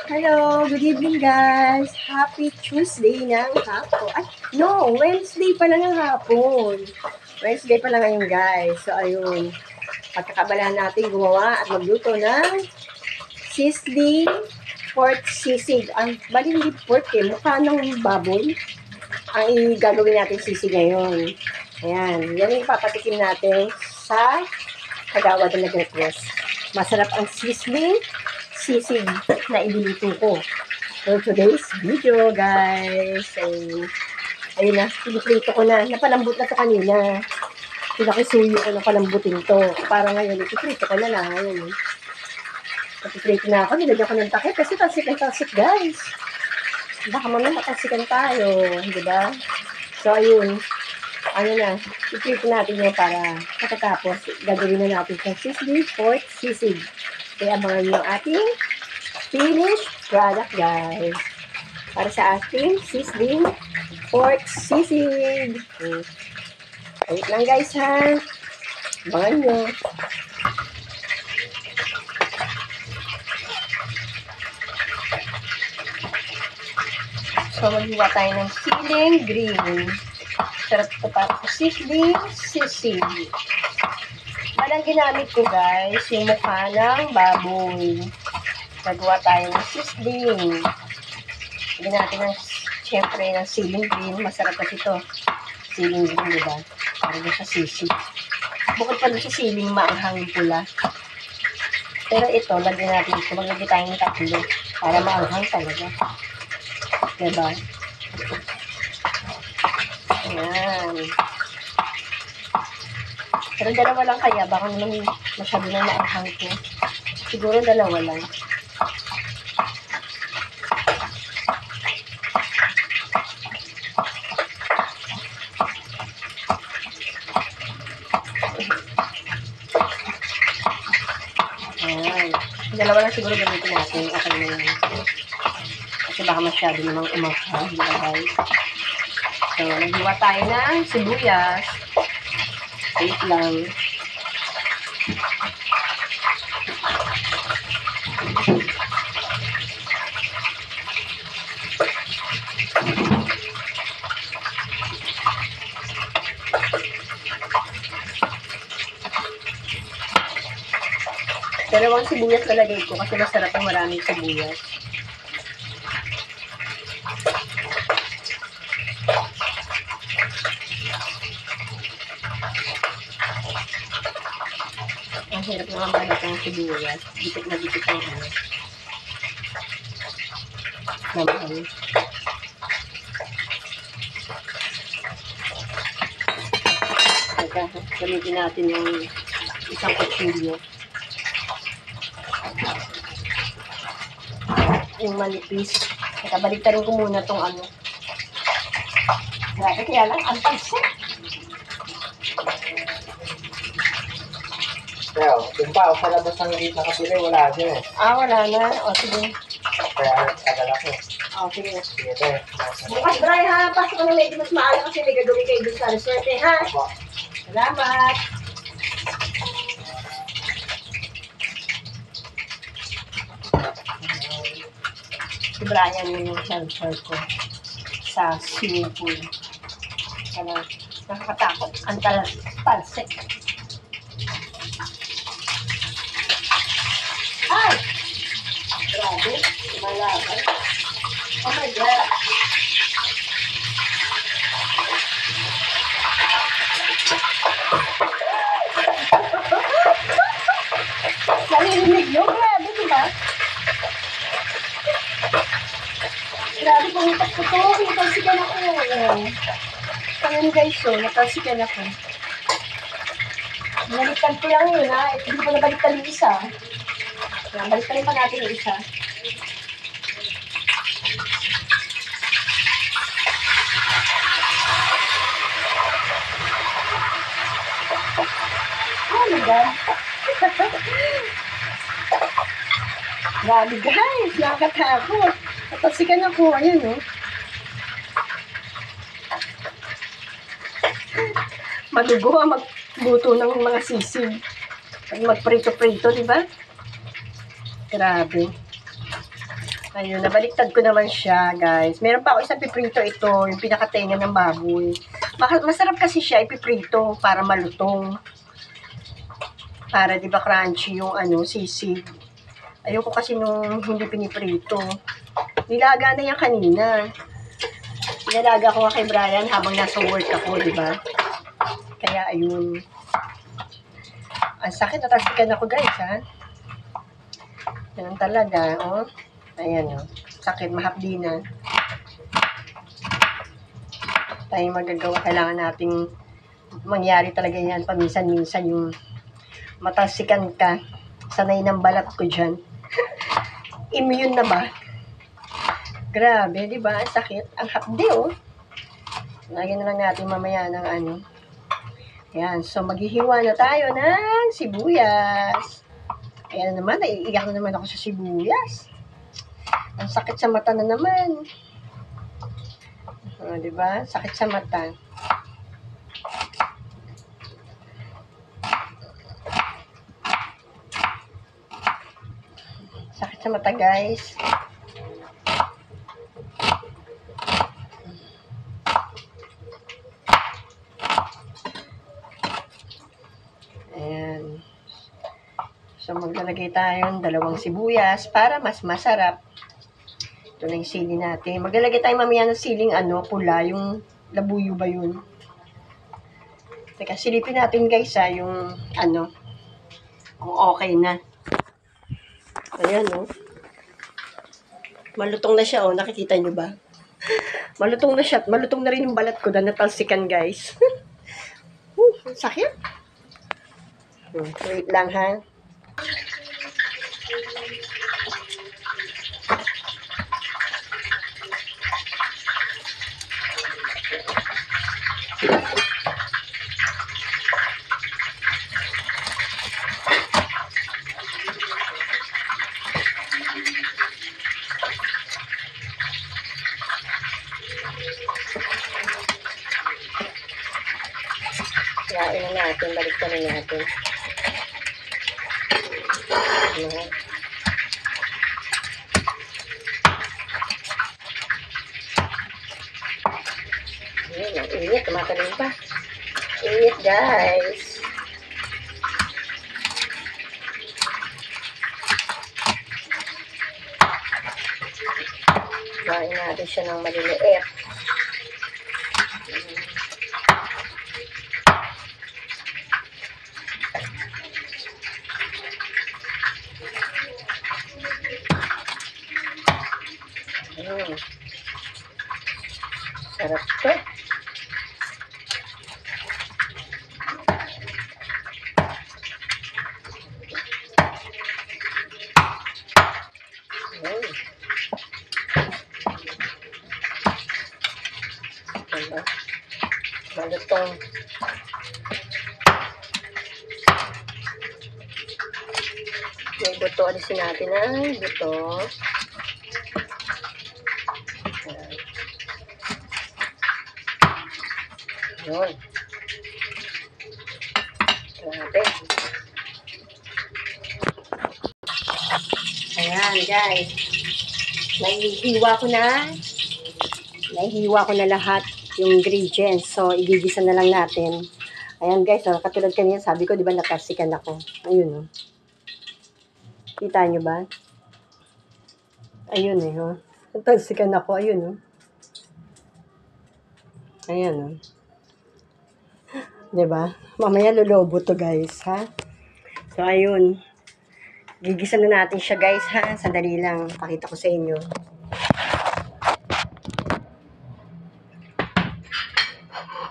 Hello, good evening guys. Happy Tuesday ng hapon. Ay, no, Wednesday pa lang ng hapon. Wednesday pa lang ngayon guys. So ayun, pagkakabalahan natin gumawa at magluto ng sizzling pork sisig. Ang bali hindi pork mukha ng baboy. Ang gagawin natin sisig ngayon. Ayan, yan yung papatikim natin sa kagawad na nag-request. Masarap ang sizzling sisig na iluluto ko. So, today's video, guys. Ayun na, piniprito ko na. Napalambot na to kanina. Pinakisuyo ko na palambutin to. Para ngayon, ipiprito ko na lang. Ayun. Ipiprito na ako. Nilagyan ko ng takip kasi talsik, guys. Baka mamaya matalsikan tayo. Diba? So, ayun. Ano na, iprito natin yan para pagkatapos gagawin na natin sa sizzling pork sisig. Kaya abangan nyo ating finished product, guys. Para sa ating sizzling pork sisig. Wait lang, guys, ha. Abangan nyo. So, maghiwa tayo ng siling green. Sarap ito para sa sizzling sisig. Walang ginamit ko, guys, yung mukha ng baboy. Nagawa tayo ng sizzling. Lagyan natin ng, syempre, ng siling green. Masarap kasi ito. Siling green, diba? Para doon sa sisig. Bukod pa doon sa siling, maanghang yung pula. Pero ito, lagyan natin ito. Maglagay tayo ng tatlo para maanghang talaga. Diba? Ayan. Pero dalawa lang kaya, baka naman masyado na naanghang ko. Siguro dalawa lang. Ayan. Dalawa lang siguro gamitin natin. Okay na yun. Kasi baka masyado namang umanghang. Diba, guys? So, naghiwa tayo ng sibuyas. Wait lang. Dalawang sibuyas nalagay ko kasi masarap ang maraming sibuyas. Ang hirap naman balat ng sibuyas. Dikit na dikit ang ano. Naman. Teka, gamitin natin yung isang kutsilyo. Yung manipis. Teka, baliktarin ko muna tong ano. Grabe, kaya lang, ang pansin. Kaya, yung pa, palabas ng liit na kapila, wala dyan eh. Ah, wala na. O, sige. Kaya, tagal ako. O, sige. Sige, tayo. Bukas, Bray, ha? Pasok ka na medyo mas maaga kasi may gagawin kayo dun sa resort, eh, ha? Salamat. Si Brian yung helper ko sa swimming pool. Kaya, nakakatakot. Ang talsik. Ay! Grabe. Malaban. Oh my God. Nalilimig yun. Grabe, diba? Grabe, pumitak ko to. Natalsikan ako. Tangan guys, so, natalsikan ako. Nalitan ko lang yun, ha? Hindi ko nabalitan yung isa. Balikan pa natin yung isa. Oh my God. Grabe guys, nakakatakot. Natalsikan ako, ayun oh. Madugo ang magluto ng mga sisig. Magprito-prito, di ba? Grabe. Ayun, nabaliktad ko naman siya, guys. Meron pa ako isang piprito ito, yung pinakatenga ng baboy. Masarap kasi siya ipiprito para malutong. Para, di ba, crunchy yung sisig. Ayoko kasi nung hindi piniprito. Nilaga na yan kanina. Nilalaga ko nga kay Brian habang nasa work ako, di ba? Kaya, ayun. Ang sakit, natasikan ako, guys, ha? Yan talaga, oh. Ayan, oh. Sakit, mahapdi na. Tayong magagawa, kailangan nating mangyari talaga yan. Paminsan-minsan yung matasikan ka. Sanay ng balat ko dyan. Immune na ba? Grabe, di ba? Ang sakit. Ang hapdi, oh. Lagyan na lang natin mamaya ng Ayan, so maghihiwa na tayo ng sibuyas. Ayan naman, naiiyak na naman ako sa sibuyas. Ang sakit sa mata na naman. O, diba? Sakit sa mata. Sakit sa mata, guys. Ayan. So, maglalagay tayo ng 2 sibuyas para mas masarap. Ito na yung sili natin. Maglalagay tayo mamaya ng siling pula, yung labuyo ba yun? Teka, silipin natin guys yung kung okay na. Ayan, oh. Malutong na siya, oh. Nakikita nyo ba? Malutong na siya. Malutong na rin yung balat ko na natalsikan, guys. Sakit. Wait lang, ha? Kain na natin, balik na natin. Ayan. Ayan, ang init, tumatalim pa. Init, guys. Kain natin siya ng maliliit. Sarap to. Diba? Malutong. May buto. Alisin natin ang buto. Yun. Grabe. Ayan, guys. Nahihiwa ko na lahat yung ingredients. So, igigisa na lang natin. Ayan, guys. Katulad kanina, sabi ko, di ba, natasikan ako. Ayun, oh. Kita nyo ba? Ayun, oh. Natasikan ako. Ayun, oh. Ayan, oh. Diba? Mamaya lulobo to, guys, ha? So, ayun. Gigisa na natin siya, guys, ha? Sandali lang. Pakita ko sa inyo.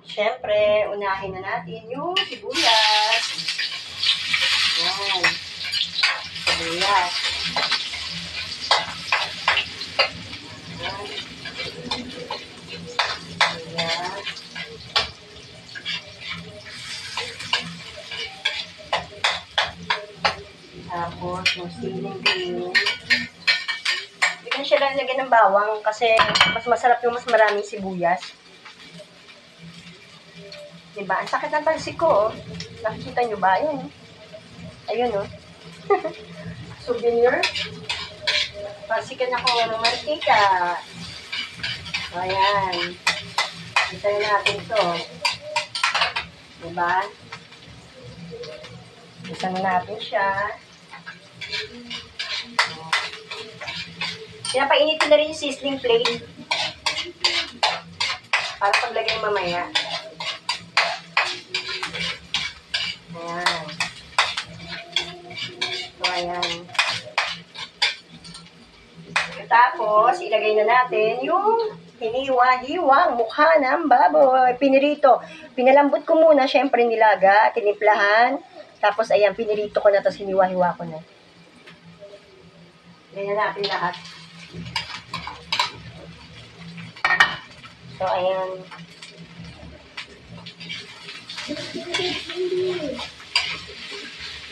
Siyempre, unahin na natin yung sibuyas. Ayan. Sibuyas. Ayan. Sibuyas. Tapos, yung siling green. Hindi ko siya lang lagyan ng bawang kasi mas masarap yung mas maraming sibuyas. Diba? Ang sakit ng talsik ko, oh. Nakikita nyo ba? Ayun. Ayun, oh. Souvenir. Nagtatalsikan ako ng mantika. So, ayan. Hintayin natin to. Diba? Isa na natin siya. Pinapainit ko na rin yung sizzling plate. Para paglagay mamaya. Ayan. So, ayan. Tapos, ilagay na natin yung hiniwa-hiwang mukha ng baboy. Pinirito. Pinalambot ko muna, syempre nilaga, tinimplahan. Tapos, ayan, pinirito ko na, tapos hiniwa-hiwa ko na. Ganyan natin lahat. So, ayan.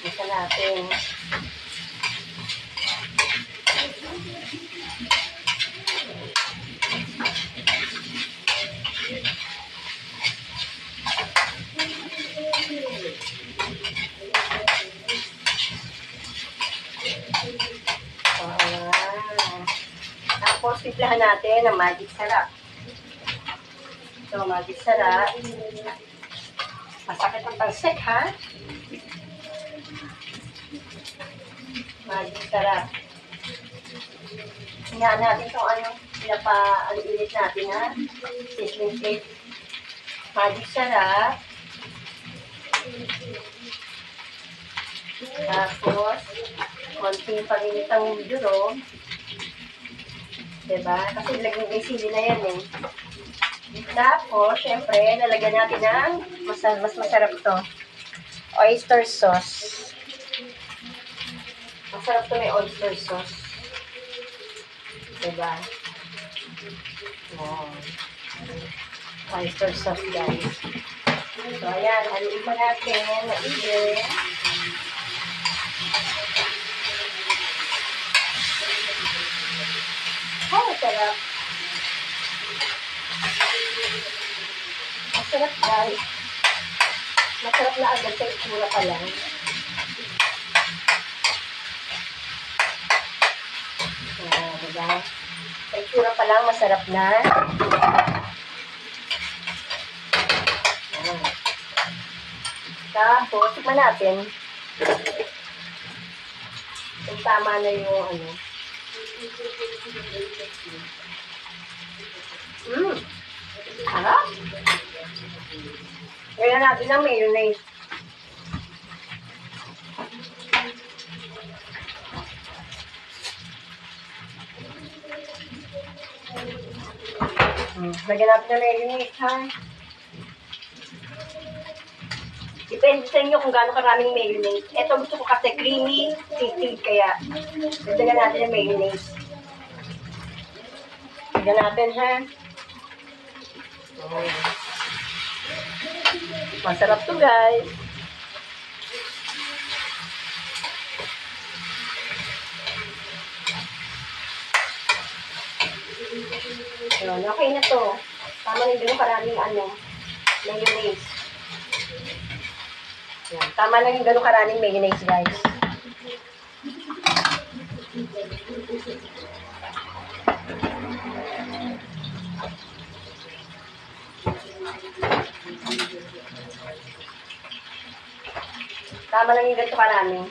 Isa natin. So, ayan. Tapos, timplahan natin ng magic sarap. So, magic sarap. Masakit ang talsik, ha? Magic sarap. Hinaan natin itong pinapa-ulit natin, ha? Sizzling plate. Magic sarap. Tapos, konting paminitang duro. Diba? Kasi may sili na yan, eh. Tapos, syempre, lalagyan natin ng mas masarap to. Oyster sauce. Masarap to, may oyster sauce. Diba? Wow. Oyster sauce, guys. So, ayan. Haluin pa natin. Maigil. Oh, masarap. Masarap, guys. Masarap na agad sa itsura pa lang. Diba? Sa itsura pa lang, masarap na. Tapos, tikman natin. Kung tama na yung ano. Harap. Kaya natin ang mayonnaise. Lagyan natin ng mayonnaise, ha? Depende sa inyo kung gaano karaming mayonnaise. Ito gusto ko kasi creamy, sisig, kaya lagyan natin ng mayonnaise. Lagyan natin, ha? Masarap to, guys. Yun, okay na to. Tama na yung karaming mayonnaise. Yan, tama lang yung gano'ng karaming mayonnaise, guys. Tama lang yung ganito karaming.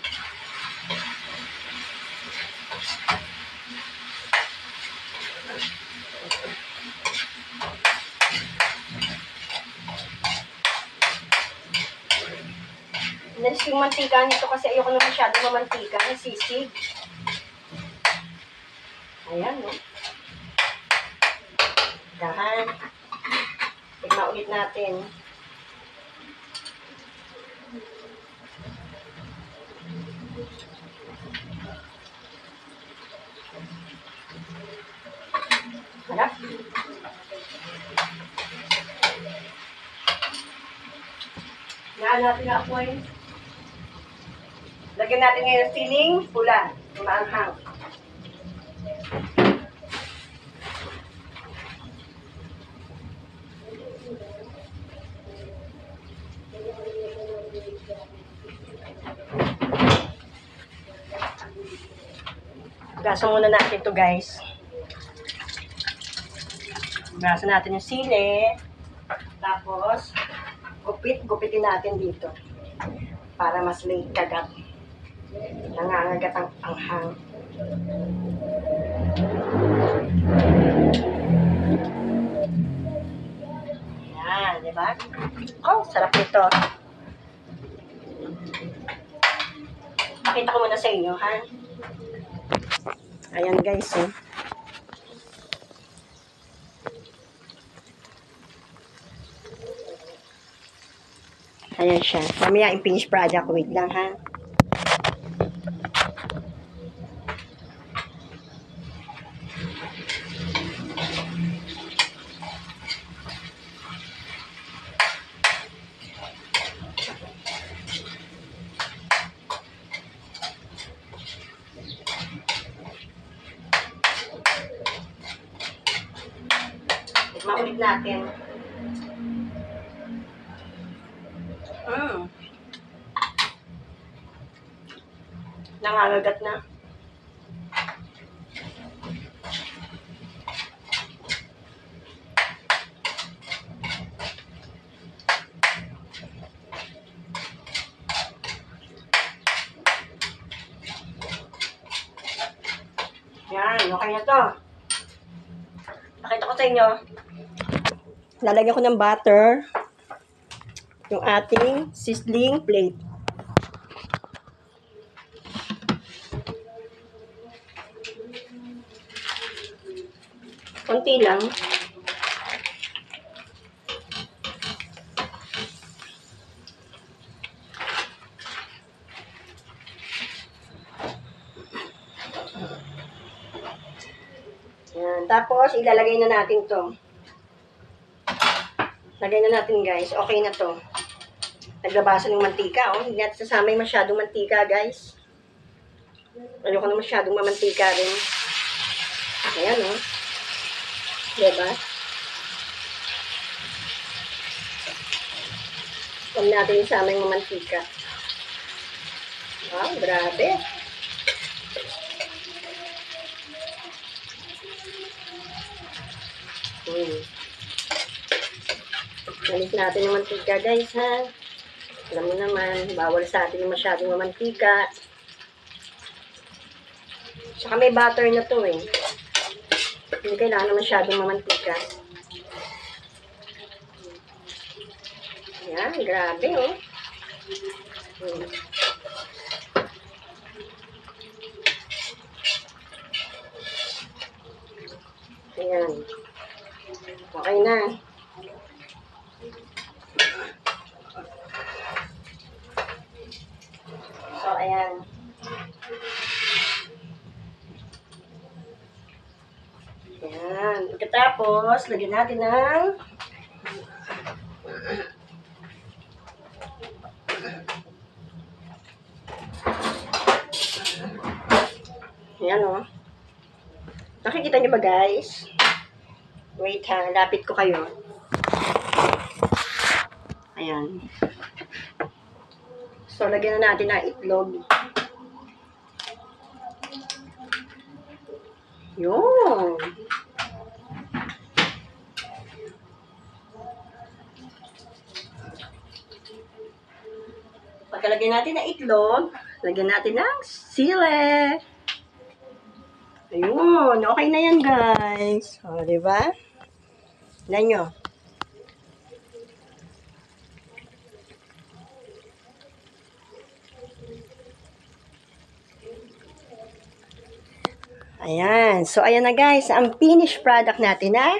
Inalis yung mantika nito kasi ayoko na masyadong mamantika. Nasisig. Ayan, no? Dahan. Tignan ulit natin. Harap. Naan natin na apoy. Lagyan natin ngayon siling pula. Maanghang. Hugasan muna natin to guys. Hugasan natin yung sili. Tapos, gupitin natin dito. Para mas may kagat. Nangangagat ang anghang. Yan, di ba? Oh, sarap nito. Pakita ko muna sa inyo, ha? Ayan guys, eh. Ayan siya. Mamaya yung finished product. Wait lang, ha? Maulit natin. Nangangagat na. Yan, okay na to. Nakita ko sa inyo. Lalagyan ko ng butter yung ating sizzling plate. Konti lang. Yan. Tapos, ilalagay na natin to. Lagay na natin, guys. Okay na to. Naglabasan ng mantika, oh. Hindi natin sasama yung masyadong mantika, guys. Ayoko na masyadong mamantika rin. Ayan, oh. Diba? Huwag natin isama yung mantika. Wow, grabe. Galit natin yung mantika, guys, ha? Alam mo naman, bawal sa atin yung masyadong mamantika. Tsaka may butter na to, eh. Hindi kailangan na masyadong mamantika. Ayan, grabe, oh. Ayan. Okay na. So, ayan. Ayan. Pagkatapos, lagyan natin ng ayan, oh. Nakikita niyo ba, guys? Wait, ha. Lapit ko kayo. Ayan. So, lagyan na natin ng itlog. Yun. Pagkalagyan natin ng itlog, lagyan natin ng sili. Ayun. Okay na yan, guys. O, diba? Tignan nyo. Ayan. So, ayan na, guys. Ang finished product natin na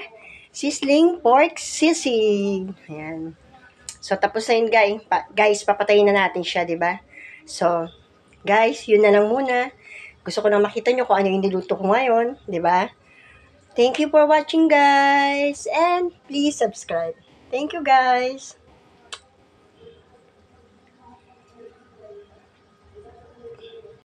sizzling pork sisig. Ayan. So, tapos na yun, guys. Papatayin na natin siya, diba? So, guys, yun na lang muna. Gusto ko na makita nyo kung ano yung niluto ko ngayon, diba? Thank you for watching, guys. And please subscribe. Thank you, guys.